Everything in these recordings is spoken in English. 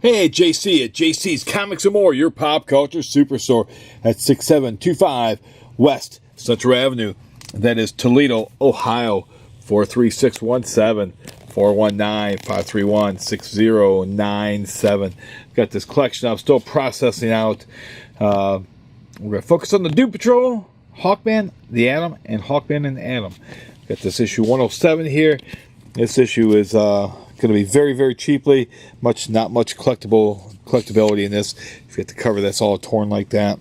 Hey, JC at JC's Comics and More, your pop culture superstore at 6725 West Central Avenue. That is Toledo, Ohio, 43617 419-531-6097. Got this collection I'm still processing out. We're going to focus on the Doom Patrol, Hawkman, the Atom, and Hawkman and the Atom. Got this issue 107 here. This issue is going to be very, very cheaply. Not much collectability in this. If you get the cover that's all torn like that.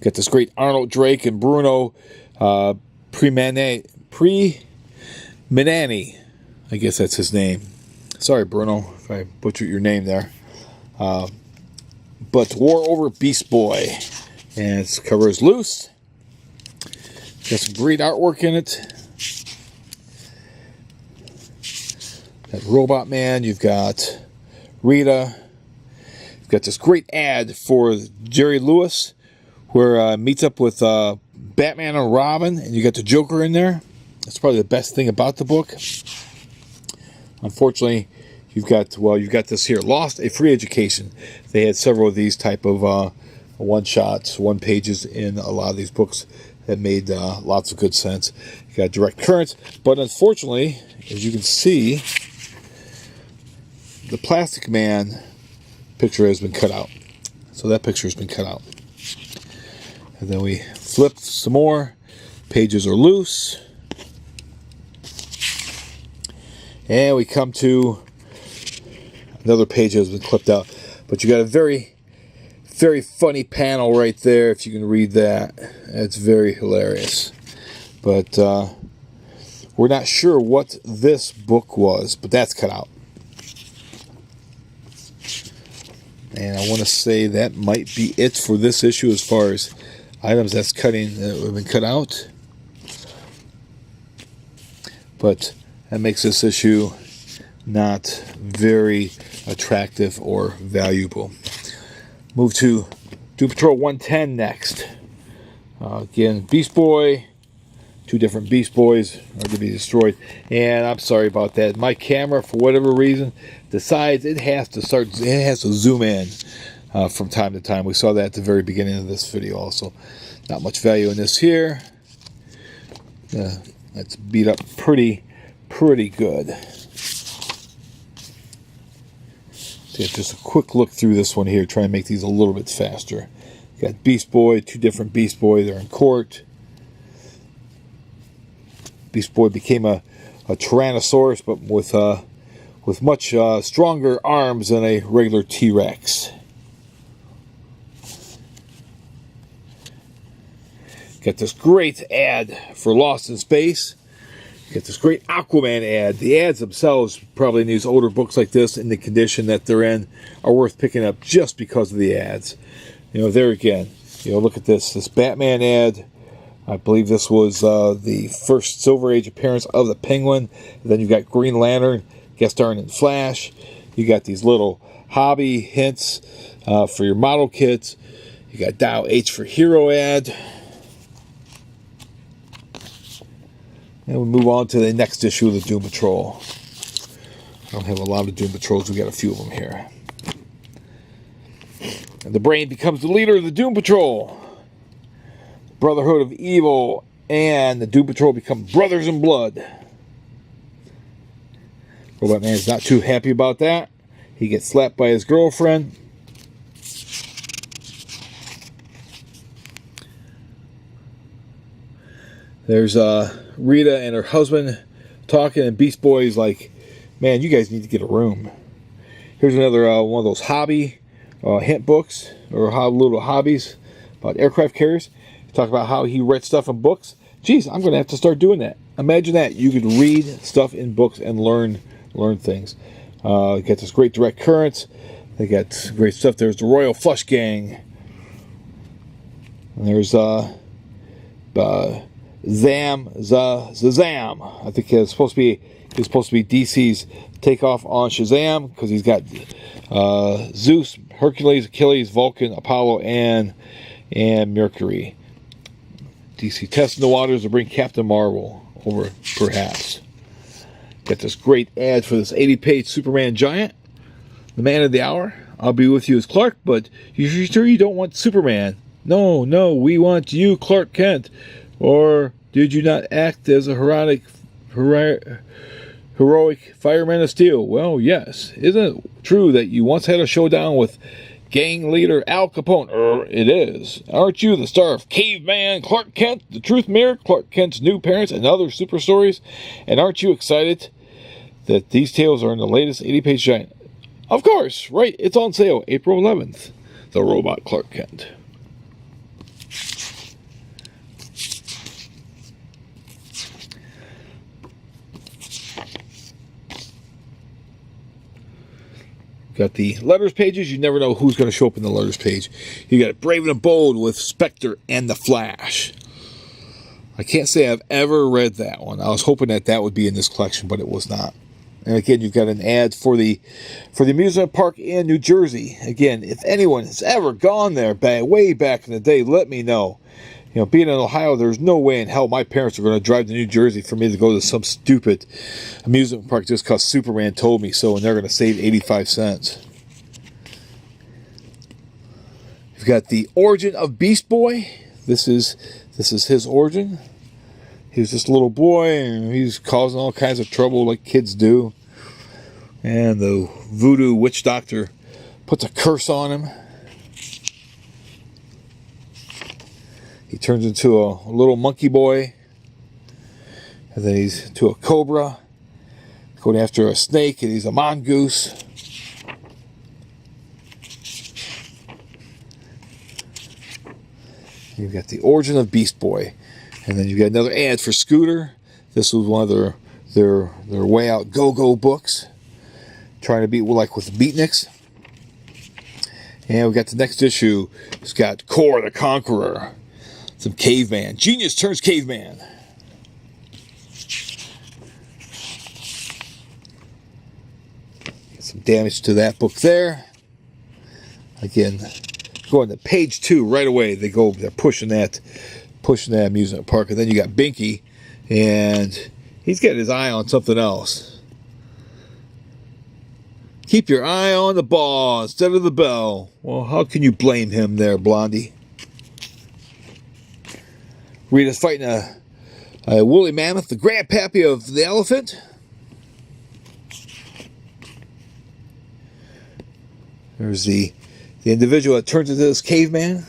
Got this great Arnold Drake and Bruno Pre-Manani. I guess that's his name. Sorry, Bruno, if I butchered your name there. But War Over Beast Boy. And its cover is loose. Got some great artwork in it. Got Robot Man. You've got Rita. You've got this great ad for Jerry Lewis, where meets up with Batman and Robin, and you got the Joker in there. That's probably the best thing about the book. Unfortunately, you've got this here, Lost: A Free Education. They had several of these type of one-shots, one-pages in a lot of these books that made lots of good sense. You got Direct Currents, but unfortunately, as you can see, the Plastic Man picture has been cut out. So that picture has been cut out. And then we flip some more. Pages are loose. And we come to another page that has been clipped out. But you got a very, very funny panel right there, if you can read that. It's very hilarious. But we're not sure what this book was, but that's cut out. And I want to say that might be it for this issue as far as items that have been cut out. But that makes this issue not very attractive or valuable. Move to Doom Patrol 110 next. Again, Beast Boy. Two different Beast Boys are going to be destroyed. And I'm sorry about that. My camera, for whatever reason, decides it has to zoom in from time to time. We saw that at the very beginning of this video also. Not much value in this here. That's beat up pretty good. Take just a quick look through this one here. Try and make these a little bit faster. Got Beast Boy, two different Beast Boy. They're in court. Beast Boy became a Tyrannosaurus, but with much stronger arms than a regular T-Rex. Got this great ad for Lost in Space. Got this great Aquaman ad. The ads themselves, probably in these older books like this, in the condition that they're in, are worth picking up just because of the ads. There again, look at this Batman ad. I believe this was the first Silver Age appearance of the Penguin. And then you've got Green Lantern, guest starring in Flash. You got these little hobby hints for your model kits. You got Dial H for Hero ad. And we move on to the next issue of the Doom Patrol. I don't have a lot of Doom Patrols. We got a few of them here. And the Brain becomes the leader of the Doom Patrol. Brotherhood of Evil and the Doom Patrol become brothers in blood. Robot Man is not too happy about that. He gets slapped by his girlfriend. There's Rita and her husband talking, and Beast Boy is like, man, you guys need to get a room. Here's another one of those hobby hint books, or little hobbies about aircraft carriers. Talk about how he read stuff in books. Geez, I'm going to have to start doing that. Imagine that. You could read stuff in books and learn things. Got this great Direct Currents. They got great stuff. There's the Royal Flush Gang. And there's Zam. I think he's supposed to be DC's takeoff on Shazam, because he's got Zeus, Hercules, Achilles, Vulcan, Apollo, and Mercury. DC testing the waters to bring Captain Marvel over, perhaps. Got this great ad for this 80-page Superman Giant. The man of the hour. I'll be with you as Clark, but you sure you don't want Superman? No, we want you, Clark Kent. Or did you not act as a heroic fireman of steel? Well, yes. Isn't it true that you once had a showdown with gang leader Al Capone? It is. Aren't you the star of Caveman Clark Kent, The Truth Mirror, Clark Kent's New Parents, and other super stories? And aren't you excited that these tales are in the latest 80-page giant? Of course, right. It's on sale April 11th. The Robot Clark Kent. Got the letters pages. You never know who's going to show up in the letters page. You got Brave and Bold with Spectre and the Flash. I can't say I've ever read that one. I was hoping that would be in this collection, but it was not. And again, you've got an ad for the amusement park in New Jersey. Again, if anyone has ever gone there way back in the day, let me know. You know, being in Ohio, there's no way in hell my parents are going to drive to New Jersey for me to go to some stupid amusement park just because Superman told me so, and they're going to save 85 cents. You've got the origin of Beast Boy. This is his origin. He was just a little boy, and he's causing all kinds of trouble like kids do. And the voodoo witch doctor puts a curse on him. He turns into a little monkey boy. And then he's into a cobra. Going after a snake, and he's a mongoose. You've got the origin of Beast Boy. And then you've got another ad for Scooter. This was one of their Way Out Go-Go books. Trying to be like with Beatniks. And we've got the next issue. It's got Kor the Conqueror. Some caveman. Genius turns caveman. Get some damage to that book there. Again, going to page 2 right away. They're pushing that amusement park. And then you got Binky, and he's got his eye on something else. Keep your eye on the ball instead of the bell. Well, how can you blame him there, Blondie? Rita's fighting a woolly mammoth, the grandpappy of the elephant. There's the individual that turns into this caveman.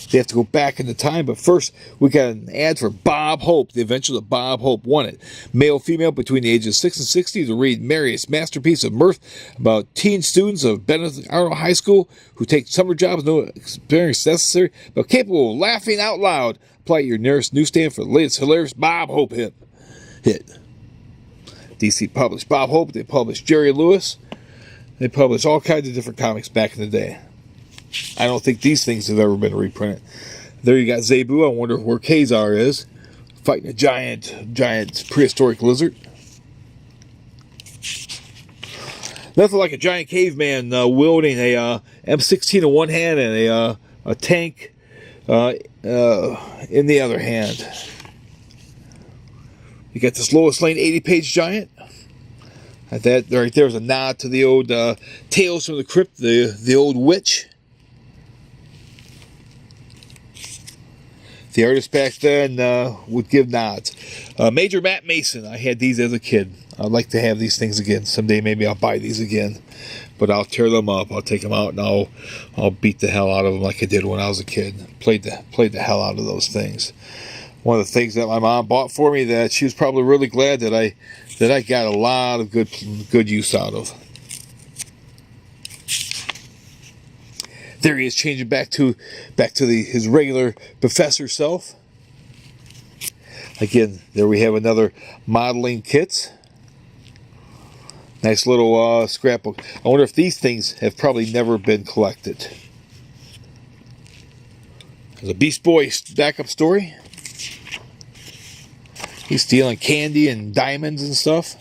They have to go back into time, but first we got an ad for Bob Hope, the adventures of Bob Hope. Wanted male, female between the ages of 6 and 60 to read Marius' masterpiece of mirth about teen students of Benedict Arnold High School who take summer jobs, no experience necessary, but capable of laughing out loud. Apply at your nearest newsstand for the latest hilarious Bob Hope hit. DC published Bob Hope. They published Jerry Lewis. They published all kinds of different comics back in the day. I don't think these things have ever been reprinted. There you got Zebu. I wonder where Kazar is. Fighting a giant prehistoric lizard. Nothing like a giant caveman wielding a M16 in one hand and a tank in the other hand. You got this Lois Lane 80-page giant. That right there is a nod to the old Tales from the Crypt, the old witch. The artist back then would give nods. Major Matt Mason. I had these as a kid. I'd like to have these things again. Someday maybe I'll buy these again. But I'll tear them up. I'll take them out and I'll beat the hell out of them like I did when I was a kid. Played the hell out of those things. One of the things that my mom bought for me that she was probably really glad that I got a lot of good use out of. There he is, changing back to his regular professor self. Again, there we have another modeling kit. Nice little scrapbook. I wonder if these things have probably never been collected. There's a Beast Boy backup story. He's stealing candy and diamonds and stuff.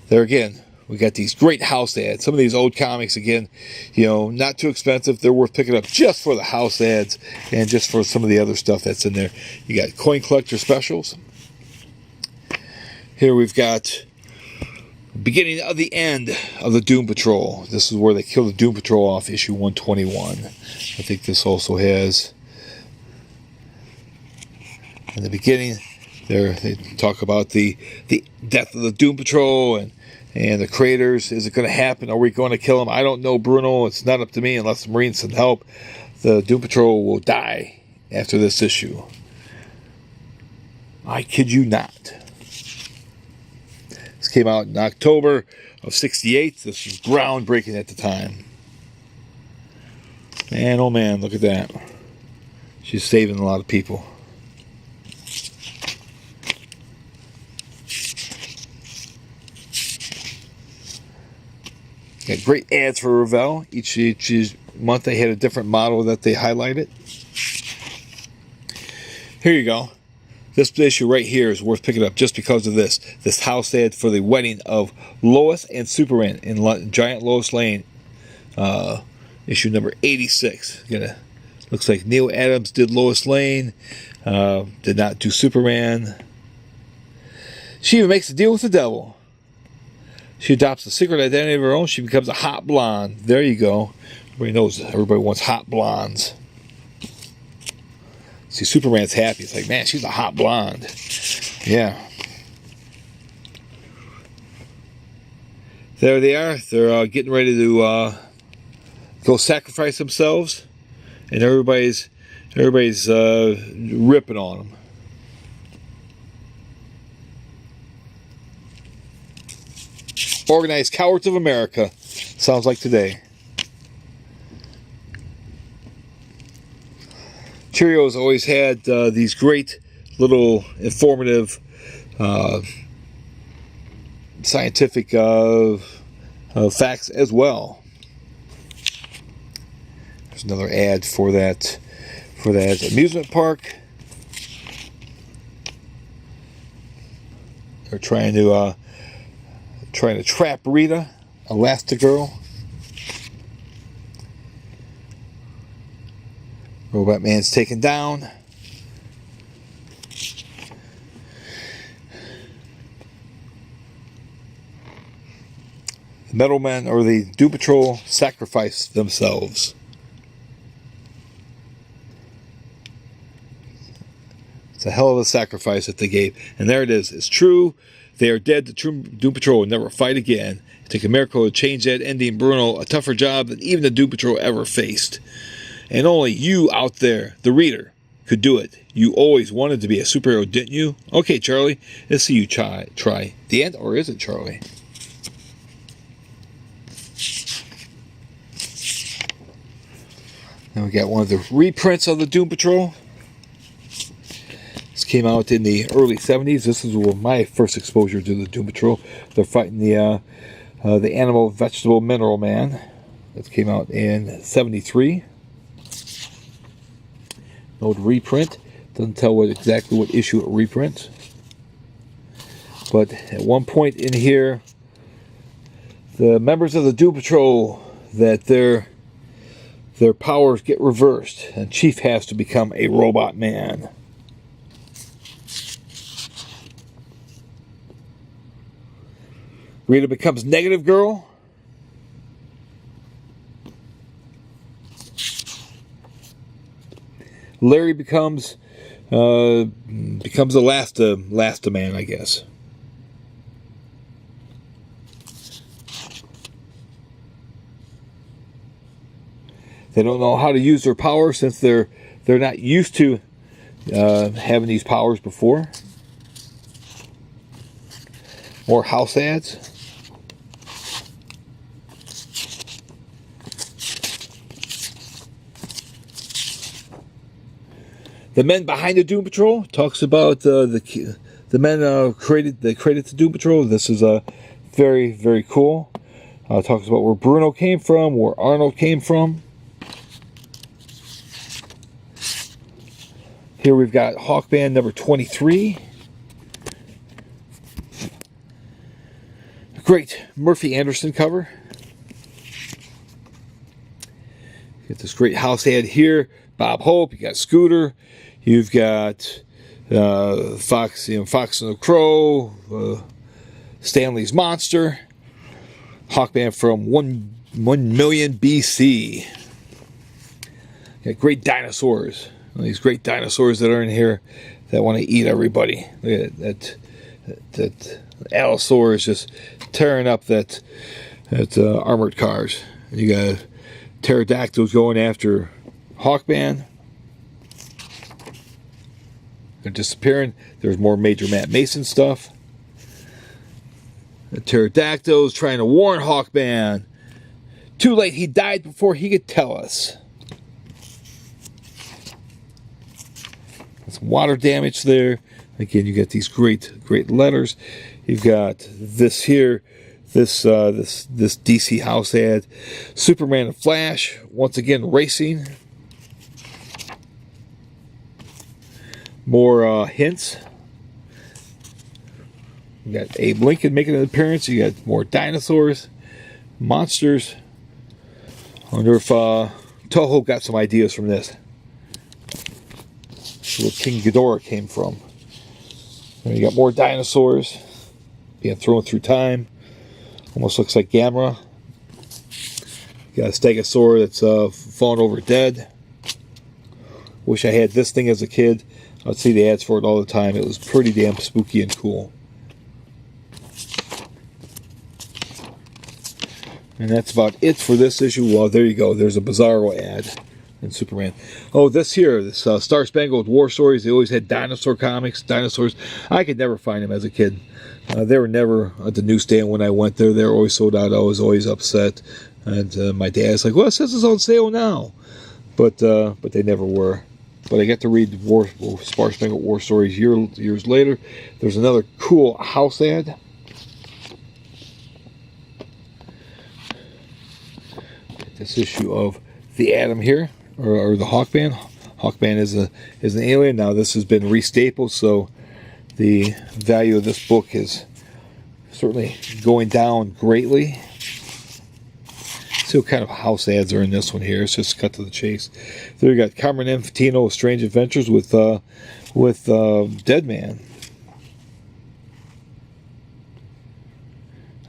There again, we got these great house ads. Some of these old comics, again, not too expensive. They're worth picking up just for the house ads and just for some of the other stuff that's in there. You got coin collector specials. Here we've got beginning of the end of the Doom Patrol. This is where they kill the Doom Patrol off, issue 121. I think this also has, in the beginning, they talk about the death of the Doom Patrol and the creators. Is it going to happen? Are we going to kill them? I don't know, Bruno. It's not up to me unless the Marines send help. The Doom Patrol will die after this issue. I kid you not. This came out in October of '68. This was groundbreaking at the time. Man, oh man, look at that. She's saving a lot of people. Got great ads for Revell. Each month they had a different model that they highlighted. Here you go. This issue right here is worth picking up just because of this. This house ad for the wedding of Lois and Superman in Giant Lois Lane. Issue number 86. Looks like Neil Adams did Lois Lane. Did not do Superman. She even makes a deal with the devil. She adopts a secret identity of her own. She becomes a hot blonde. There you go. Everybody knows everybody wants hot blondes. See, Superman's happy. It's like, man, she's a hot blonde. Yeah. There they are. They're getting ready to go sacrifice themselves. And everybody's ripping on them. Organized Cowards of America. Sounds like today. Cheerios always had these great little informative scientific facts as well. There's another ad for that amusement park. They're trying to trap Rita, Elastigirl. Robot Man's taken down. The Metal Men or the Doom Patrol sacrifice themselves. It's a hell of a sacrifice that they gave. And there it is. It's true. They are dead. The true Doom Patrol will never fight again. It took a miracle to change that ending, Bruno. A tougher job than even the Doom Patrol ever faced. And only you out there, the reader, could do it. You always wanted to be a superhero, didn't you? Okay, Charlie, let's see you try. The end, or is it Charlie? Then we got one of the reprints of the Doom Patrol. This came out in the early 70s. This is my first exposure to the Doom Patrol. They're fighting the Animal, Vegetable, Mineral Man. That came out in 73. Note reprint. Doesn't tell exactly what issue it reprints. But at one point in here, the members of the Doom Patrol, that their powers get reversed, and Chief has to become a robot man. Rita becomes Negative Girl. Larry becomes Elastigirl, I guess. They don't know how to use their power since they're not used to having these powers before. More house ads. The men behind the Doom Patrol talks about the men created the Doom Patrol. This is very, very cool. Talks about where Bruno came from, where Arnold came from. Here we've got Hawkman number 23. Great Murphy Anderson cover. Got this great house ad here. Bob Hope. You got Scooter. You've got Fox and the Crow. Stanley's Monster. Hawkman from 1 million BC. Got great dinosaurs. These great dinosaurs that are in here that want to eat everybody. Look at that Allosaurus just tearing up that armored cars. And you got pterodactyls going after Hawkman. They're disappearing. There's more Major Matt Mason stuff. The pterodactyls trying to warn Hawkman. Too late, he died before he could tell us. Some water damage there. Again, you got these great letters. You've got this here, this DC house ad. Superman and Flash once again racing. More hints. You got Abe Lincoln making an appearance. You got more dinosaurs, monsters. I wonder if Toho got some ideas from this. Where King Ghidorah came from. And you got more dinosaurs being thrown through time. Almost looks like Gamera. You got a Stegosaur that's fallen over dead. Wish I had this thing as a kid. I'd see the ads for it all the time. It was pretty damn spooky and cool. And that's about it for this issue. Well, there you go. There's a Bizarro ad in Superman. Oh, this Star Spangled War Stories. They always had dinosaur comics, dinosaurs. I could never find them as a kid. They were never at the newsstand when I went there. They were always sold out. I was always upset. And my dad's like, well, it says it's on sale now. But they never were. But I got to read Star Spangled War Stories years later. There's another cool house ad. This issue of the Atom here, or the Hawkman. Hawkman is an alien. Now this has been restapled, so the value of this book is certainly going down greatly. See what kind of house ads are in this one here. It's just cut to the chase. There you got Carmen Infantino, Strange Adventures with Dead Man.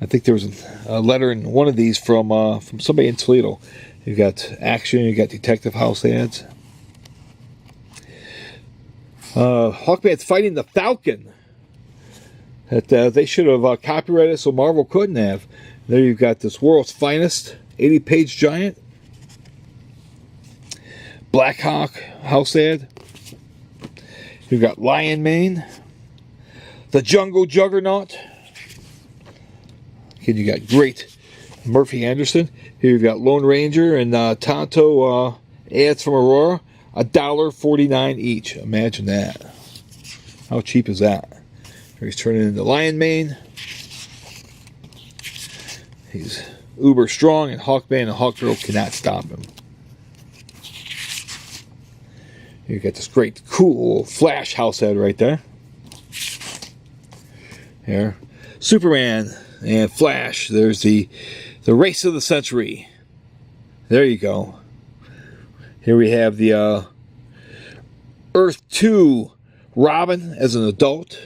I think there was a letter in one of these from somebody in Toledo. You got action, you got detective house ads. Hawkman's fighting the Falcon. That they should have copyrighted, so Marvel couldn't have. There you've got this World's Finest 80-page giant. Black Hawk house ad. You've got Lion Mane. The Jungle Juggernaut. Again, you got great Murphy Anderson. Here you've got Lone Ranger and Tonto ads from Aurora. $1.49 each. Imagine that. How cheap is that? Here he's turning into Lion Mane. He's uber strong, and Hawkman and Hawkgirl cannot stop him. You got this great, cool Flash house ad right there. Here, Superman and Flash. There's the race of the century. There you go. Here we have the Earth 2 Robin as an adult.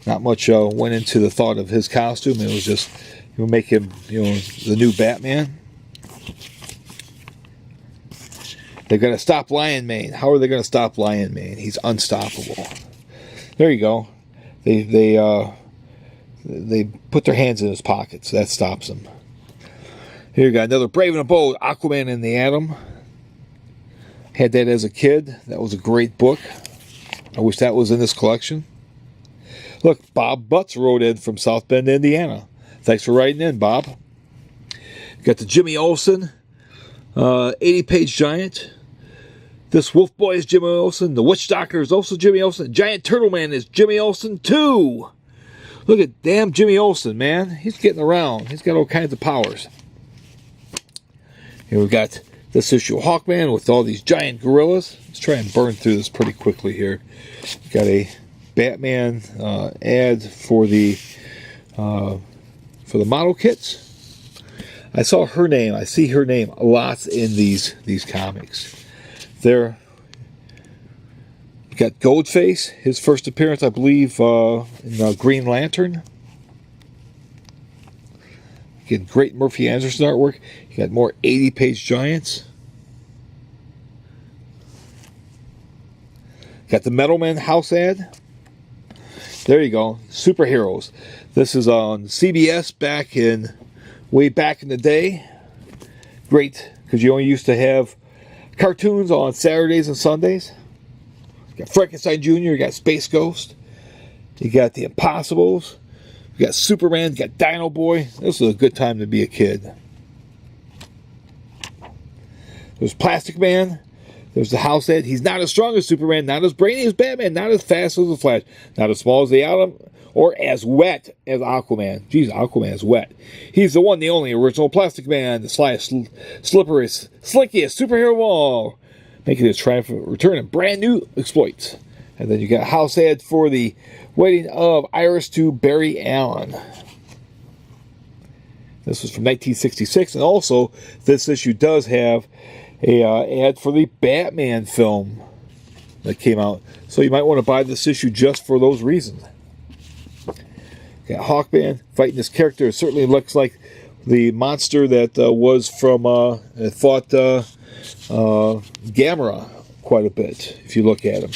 Not much went into the thought of his costume. It was just, make him, the new Batman. They're going to stop Lion Mane. How are they going to stop Lion Mane? He's unstoppable. There you go. They put their hands in his pockets. That stops him. Here you got another Brave and Bold, Aquaman and the Atom. Had that as a kid. That was a great book. I wish that was in this collection. Look, Bob Butts wrote in from South Bend, Indiana. Thanks for writing in, Bob. Got the Jimmy Olsen 80-page giant. This Wolf Boy is Jimmy Olsen. The Witch Doctor is also Jimmy Olsen. Giant Turtle Man is Jimmy Olsen too. Look at damn Jimmy Olsen, man. He's getting around. He's got all kinds of powers. Here we got this issue of Hawkman with all these giant gorillas. Let's try and burn through this pretty quickly here. Got a Batman ad for the model kits. I saw her name. I see her name a lot in these comics. There, you got Goldface. His first appearance, I believe, in Green Lantern. You get great Murphy Anderson artwork. You got more 80-page giants. Got the Metalman house ad. There you go. Superheroes. This is on CBS way back in the day. Great, because you only used to have cartoons on Saturdays and Sundays. You got Frankenstein Jr., you got Space Ghost, you got the Impossibles, you got Superman, you got Dino Boy. This is a good time to be a kid. There's Plastic Man. There's the house ad. He's not as strong as Superman, not as brainy as Batman, not as fast as the Flash, not as small as the Atom, or as wet as Aquaman. Jeez, Aquaman is wet. He's the one, the only original Plastic Man, the slyest, slipperiest, slinkiest superhero of all, making his triumphant return in brand new exploits. And then you got a house ad for the wedding of Iris to Barry Allen. This was from 1966, and also this issue does have a ad for the Batman film that came out. So you might want to buy this issue just for those reasons. Got Hawkman fighting this character. It certainly looks like the monster that was from fought Gamera quite a bit, if you look at him.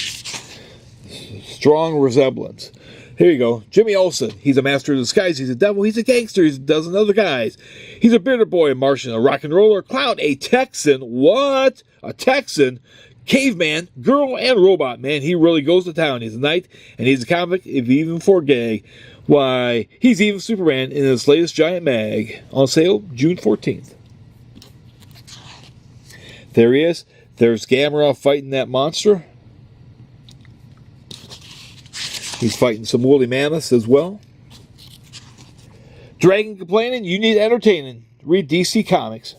Strong resemblance. Here you go. Jimmy Olsen. He's a master of disguise. He's a devil. He's a gangster. He's a dozen other guys. He's a bearded boy, a Martian, a rock and roller, a clown, a Texan. What? A Texan? Caveman, girl, and robot. Man, he really goes to town. He's a knight, and he's a comic, if even for gay. Why, he's even Superman in his latest giant mag. On sale June 14th. There he is. There's Gamera fighting that monster. He's fighting some woolly mammoths as well. Dragon complaining, you need entertaining. Read DC Comics.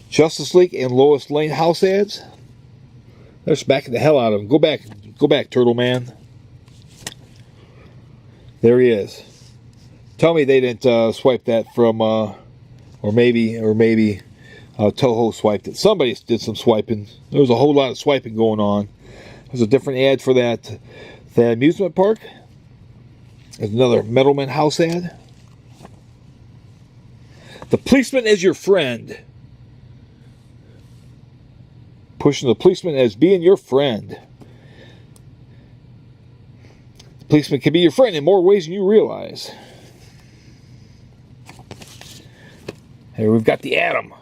Justice League and Lois Lane house ads. They're smacking the hell out of him. Go back, Turtle Man. There he is. Tell me they didn't swipe that from, or maybe Toho swiped it. Somebody did some swiping. There was a whole lot of swiping going on. There's a different ad for that amusement park. There's another Metalman house ad. The policeman is your friend. Pushing the policeman as being your friend. The policeman can be your friend in more ways than you realize. Here we've got the Atom.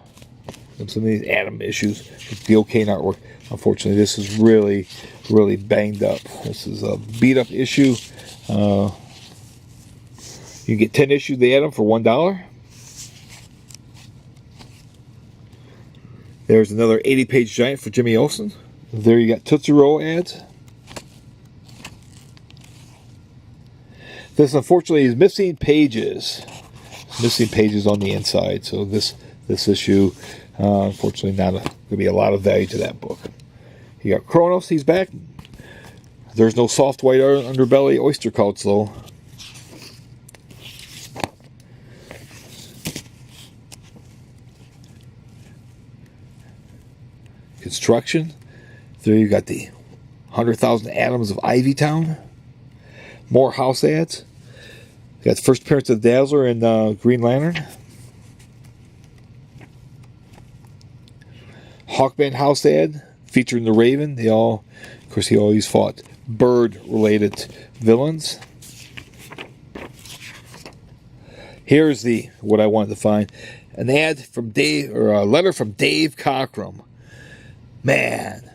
Some of these Atom issues with the OK artwork. Unfortunately, this is really, really banged up. This is a beat up issue. You can get 10 issues of the Atom for $1. There's another 80-page giant for Jimmy Olsen. There you got Tootsie Roll ads. This, unfortunately, is missing pages. Missing pages on the inside. So this issue, unfortunately, not going to be a lot of value to that book. You got Kronos. He's back. There's no soft white underbelly oyster cults, though. Construction. There you got the 100,000 Atoms of Ivy Town. More house ads. You got the first appearance of Dazzler and Green Lantern. Hawkman house ad featuring the Raven. Of course, he always fought bird-related villains. Here's what I wanted to find: an ad from Dave, or a letter from Dave Cockrum. Man,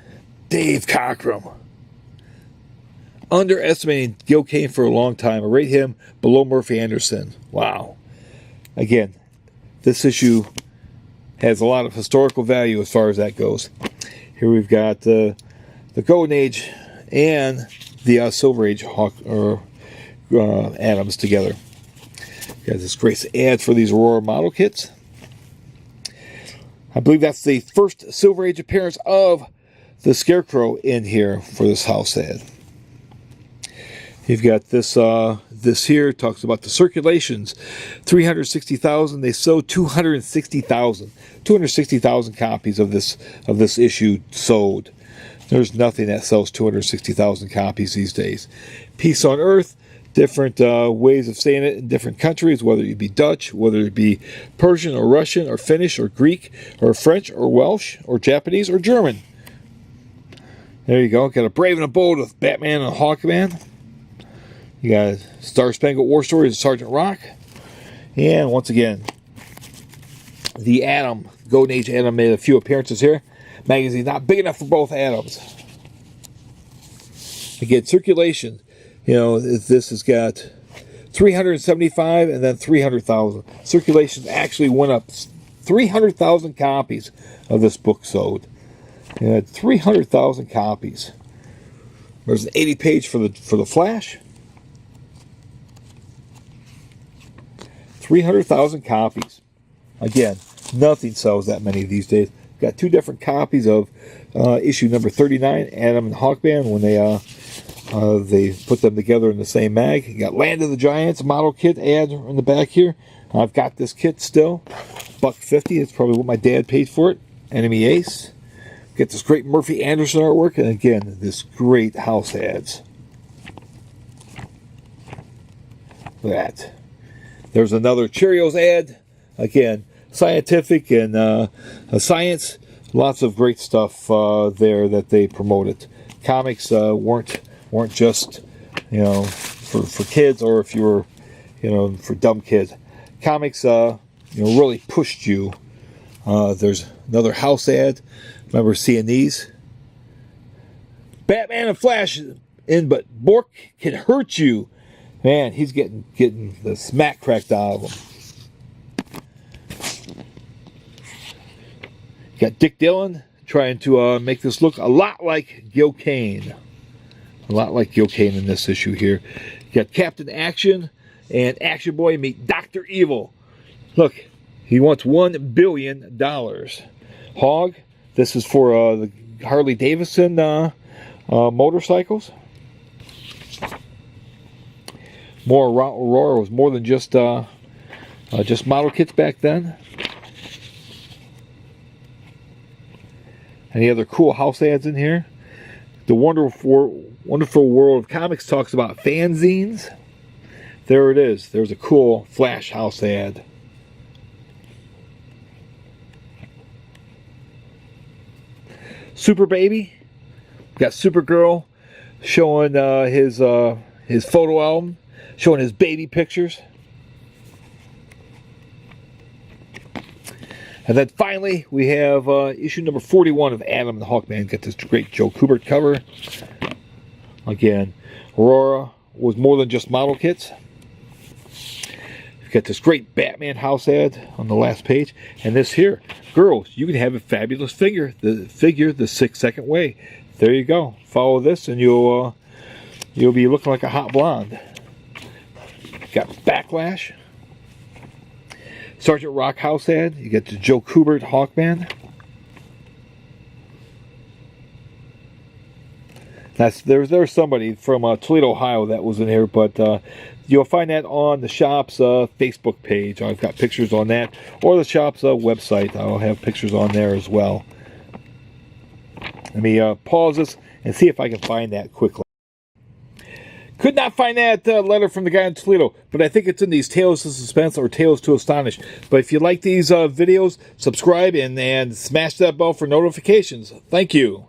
Dave Cockrum. Underestimating Gil Kane for a long time. I rate him below Murphy Anderson. Wow. Again, this issue has a lot of historical value as far as that goes. Here we've got the Golden Age and the Silver Age Atoms together. Got this great ad for these Aurora model kits. I believe that's the first Silver Age appearance of the Scarecrow in here for this house ad. You've got this here, talks about the circulations. 360,000. They sold 260,000. 260,000 copies of this issue sold. There's nothing that sells 260,000 copies these days. Peace on Earth. different ways of saying it in different countries, whether it be Dutch, whether it be Persian or Russian or Finnish or Greek or French or Welsh or Japanese or German. There you go. Got a Brave and a Bold with Batman and Hawkman. You got Star Spangled War Stories of Sergeant Rock. And once again, the Atom, Golden Age Atom, made a few appearances here. Magazine not big enough for both Atoms. Again, circulation. You know, this has got 375 and then 300,000. Circulation actually went up 300,000 copies of this book sold. You had 300,000 copies. There's an 80 page for the Flash. 300,000 copies. Again, nothing sells that many these days. Got two different copies of issue number 39, Atom and Hawkman, when they put them together in the same mag. You got Land of the Giants model kit ad in the back here. I've got this kit still. $1.50. It's probably what my dad paid for it. Enemy Ace. Get this great Murphy Anderson artwork, and again, this great house ads. Look at that. There's another Cheerios ad. Again, scientific and science. Lots of great stuff there that they promoted. Comics weren't just, you know, for kids, or if you were, you know, for dumb kids. Comics, you know, really pushed you. There's another house ad. Remember seeing these? Batman and Flash in, but Bork can hurt you. Man, he's getting the smack cracked out of him. You got Dick Dillon trying to make this look a lot like Gil Kane. A lot like Gil Kane in this issue here. You got Captain Action and Action Boy meet Dr. Evil. Look, he wants $1 billion. Hog, this is for the Harley Davidson motorcycles. More Aurora was more than just model kits back then. Any other cool house ads in here? The Wonderful World of Comics talks about fanzines. There it is. There's a cool Flash house ad. Super Baby. Got Supergirl showing his photo album, showing his baby pictures. And then finally, we have issue number 41 of Atom and Hawkman. Got this great Joe Kubert cover. Again, Aurora was more than just model kits. You've got this great Batman house ad on the last page. And this here, girls, you can have a fabulous figure, the 6-second way. There you go. Follow this and you'll be looking like a hot blonde. Got Backlash. Sergeant Rock house ad. You got the Joe Kubert Hawkman. There's somebody from Toledo, Ohio that was in here, but you'll find that on the shop's Facebook page. I've got pictures on that, or the shop's website. I'll have pictures on there as well. Let me pause this and see if I can find that quickly. Could not find that letter from the guy in Toledo, but I think it's in these Tales to Suspense or Tales to Astonish. But if you like these videos, subscribe and smash that bell for notifications. Thank you.